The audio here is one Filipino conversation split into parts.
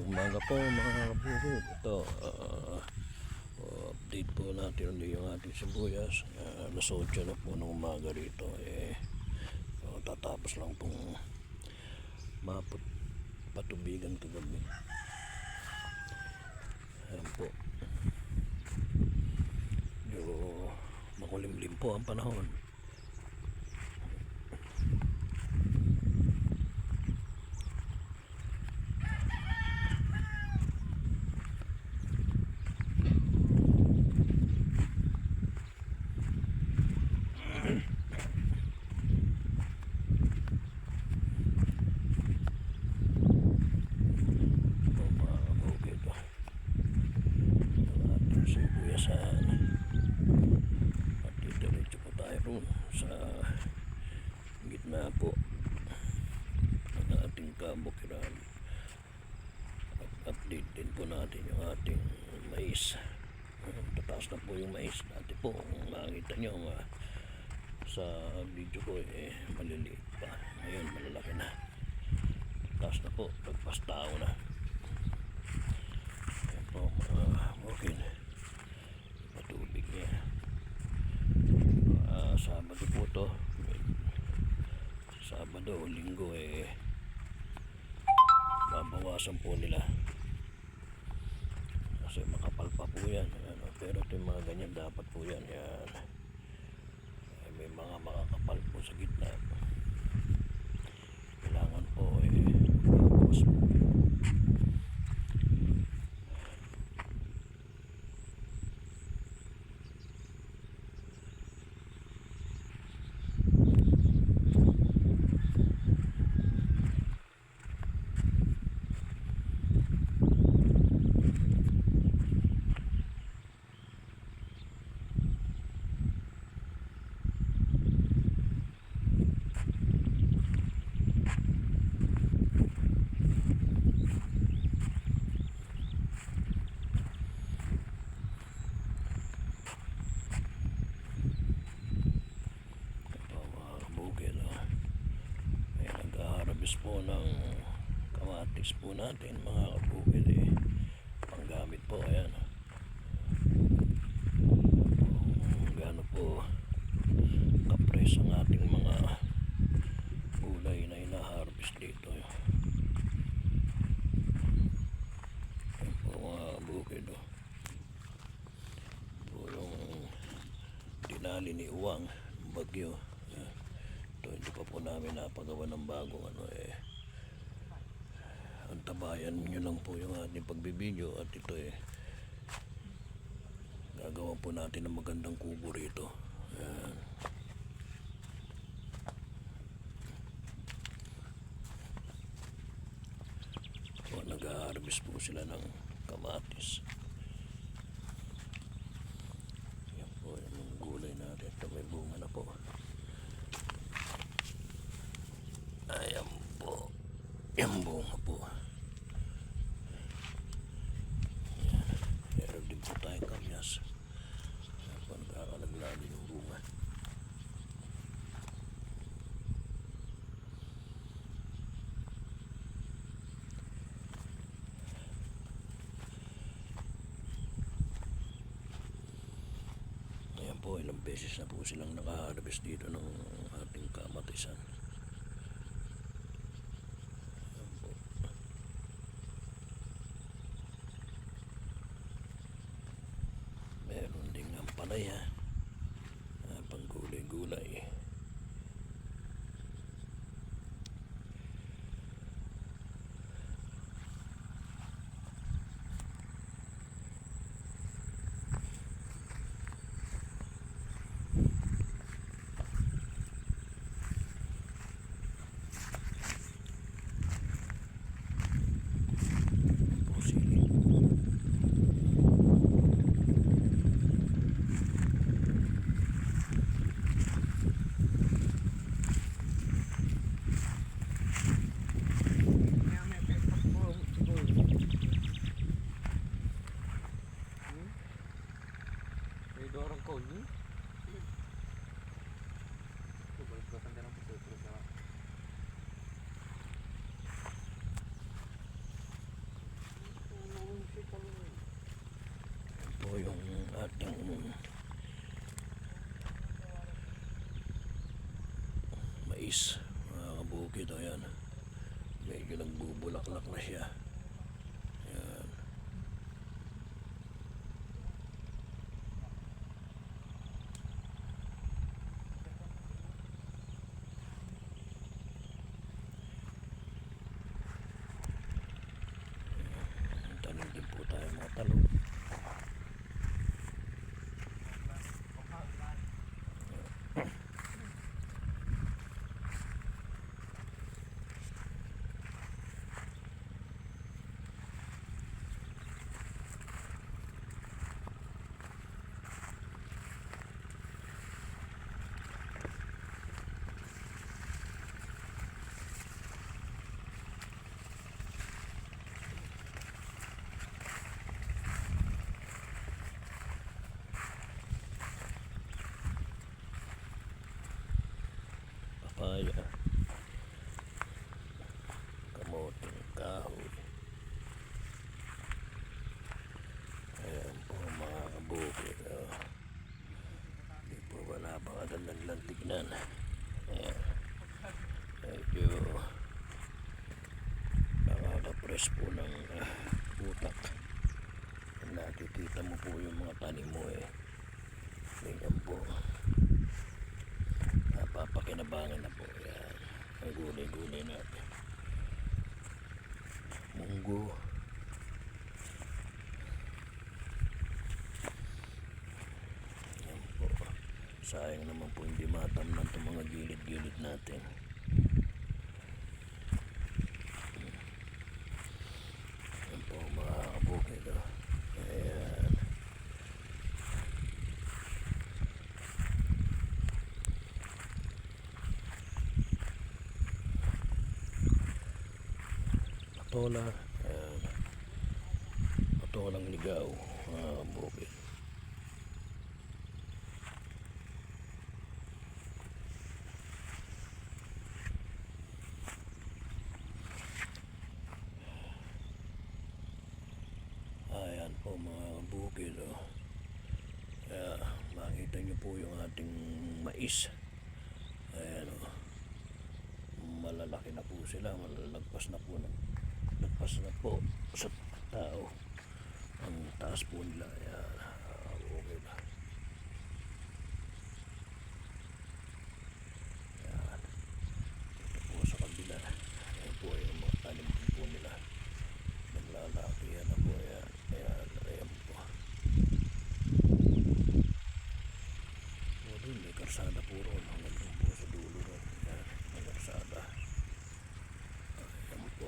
Umaga po mga kabukid. Ito, update po natin ulit yung ating sibuyas. Alas 8 na po ng umaga rito. Tatapos lang pong patubigan kagabi. Ayan po. Yung makulimlim po ang panahon. At diretso po tayo ron sa gitna po ng ating kabukiran. At update din po natin yung ating mais. Tataas na po yung mais. Dati po kung makikita nyo sa video ko maliliit pa. Ngayon malalaki na. Tataas na po, pagpastao na. Ayan po okay na patubig niya. Sabado po to, Sabado o Linggo babawasan po nila kasi makapal pa po yan. Pero ito yung mga ganyan dapat po yan. May mga makakapal po sa gitna, kailangan po babawas po. Nag-harvest po ng kamatis po natin mga kabukid, panggamit po. Ayan, gaano po kapres ang ating mga gulay na ina-harvest dito. Ayan po mga kabukid, po yung dinali ni Uwang bagyo. Hindi pa po namin napagawa ng bagong antabayan nyo lang po yung ating pagbibideo. At ito gagawa po natin ng magandang kubo rito. Nag-harvest po sila ng kamatis. Yan po yung gulay natin. Ito may bunga na po. Ayan po, yung bunga po. Ayan. Meron din po tayong kamyas. Ayan po, nagkakalaglagan yung bunga. Ayan po, ilang beses na po silang nakaharvest dito ng ating kamatisan. Meron din ang palaya, pang gulay-gulay. mais, mga kabukid. Ayan, medyo nagbubulaklak na siya. Ayan. Tanim din po tayo mga talong. Papaya, kamoting kahoy. Ayan po mga kabukid. Hindi po ba napakagandang lang tignan. Ayan, medyo nakaka-press po ng utak. Nakikita mo po yung mga tanim mo ganyan po, napapakinabangan na po. Yan ang gulay-gulay natin, munggo. Yan po, sayang naman po hindi matamnan itong mga gilid-gilid natin. Yan po mga kabukid. Ayan. Patola. Ayan. Patolang ligaw, mga kabukid. Ayan po mga kabukid. Kaya makita nyo po yung ating mais. Ayan malalaki na po sila, malalagpas na po sa tao ang taas po nila. Ayan, okay na. Ayan, ito po sa kabila. Ayan po yung mga tanim po nila, naglalaki. Yan na po. Ayan, ayan po. May karsada po ron hanggang doon po sa dulo ron. Ayan, may karsada. Ayan po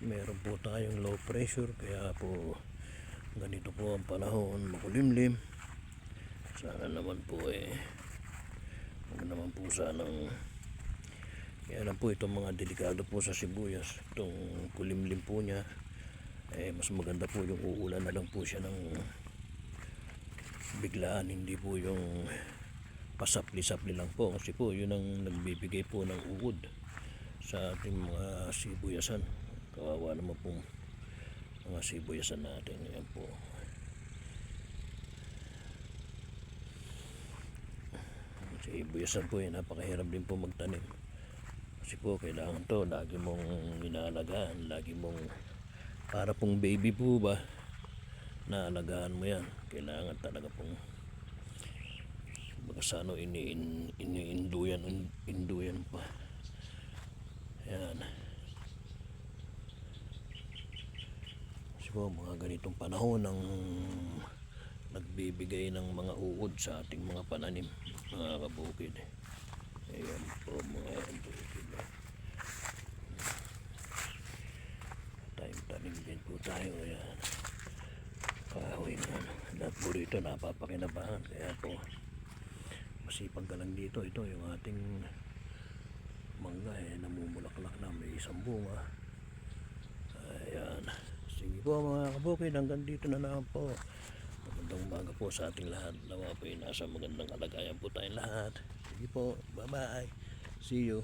meron po tayong low pressure, kaya po ganito po ang panahon, makulimlim. Sana naman po huwag naman po sanang, kaya lang po itong mga delikado po sa sibuyas, itong kulimlim po niya, mas maganda po yung uulan na lang po siya ng biglaan, hindi po yung pasapli-sapli lang po, kasi po yun ang nagbibigay po ng uod sa ating mga sibuyasan. Kawawa naman po mga sibuyasan natin. Yan po. Sibuyasan po napakahirap din po magtanim. Kasi po kailangan to lagi mong inaalagaan, lagi mong para pong baby po ba, naalagaan mo yan. Kailangan talaga pong baga induyan pa. Yan. Po, mga ganitong panahon ang nagbibigay ng mga uod sa ating mga pananim, mga kabukid. Ayan po mga kabukid. dito napapakinabangan. Kaya po masipag ka lang dito. Ito yung ating mangga namumulaklak na, may isang bunga. Ayan, sige po mga kabukid, hanggang dito na lang po. Magandang umaga po sa ating lahat. Nawa po nasa magandang kalagayan po tayong lahat. Sige po, bye bye, see you.